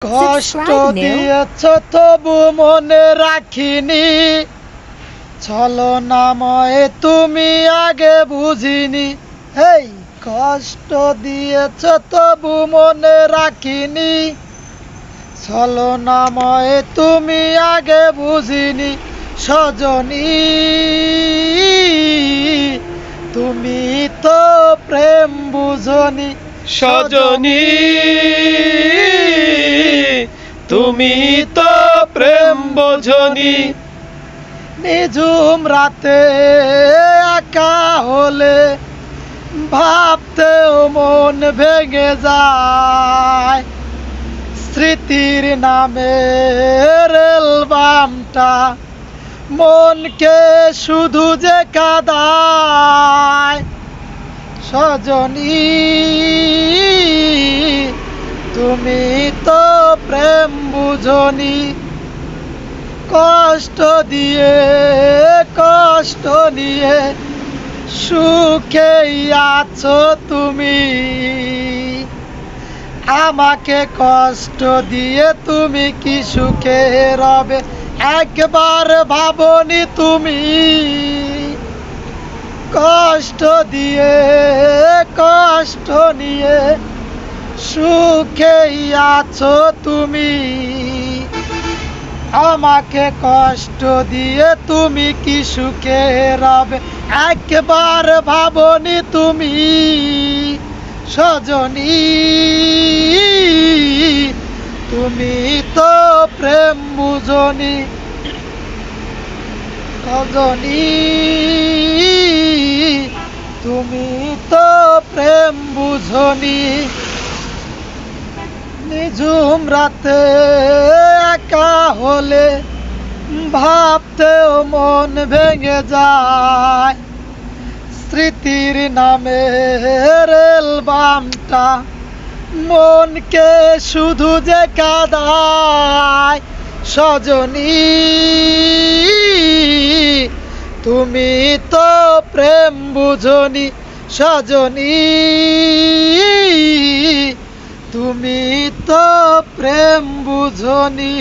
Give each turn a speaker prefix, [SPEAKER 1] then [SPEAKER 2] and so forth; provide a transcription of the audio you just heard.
[SPEAKER 1] কষ্ট দিয়েছ তবু মনে রাখিনি, ছলনাময় তুমি আগে বুঝিনি। এই কষ্ট দিয়েছ তবু মনে রাখিনি, ছলনাময় তুমি আগে বুঝিনি। সজনী তুমি তো প্রেম বুঝনি,
[SPEAKER 2] সজনী তুমি তো প্রেম বোঝনি।
[SPEAKER 1] নিঝুম রাতে একা হলে ভাবতেও মন ভেঙে যায়। স্মৃতির নামে অ্যালবামটা মনকে শুধু যে কাঁদায়। সজনী তুমি তো প্রেম বুঝনি, কষ্ট দিয়ে কষ্ট নিয়ে সুখেই আছো তুমি। আমাকে কষ্ট দিয়ে তুমি কি সুখে রবে একবার ভাবনি তুমি। কষ্ট দিয়ে কষ্ট নিয়ে সুখেই আছো তুমি। আমাকে কষ্ট দিয়ে তুমি কি সুখে রবে একবার ভাবনি তুমি। সজনী তুমি তো প্রেম বুঝনি, সজনী তুমি তো প্রেম বুঝনি। নিঝুম রাতে একা হলে ভাবতেও মন ভেঙে যায়। স্মৃতির নামে অ্যালবামটা মনকে শুধু যে কাঁদায়। সজনী তুমি তো প্রেম বুঝনি, সজনী তুমি তো প্রেম বুঝনি।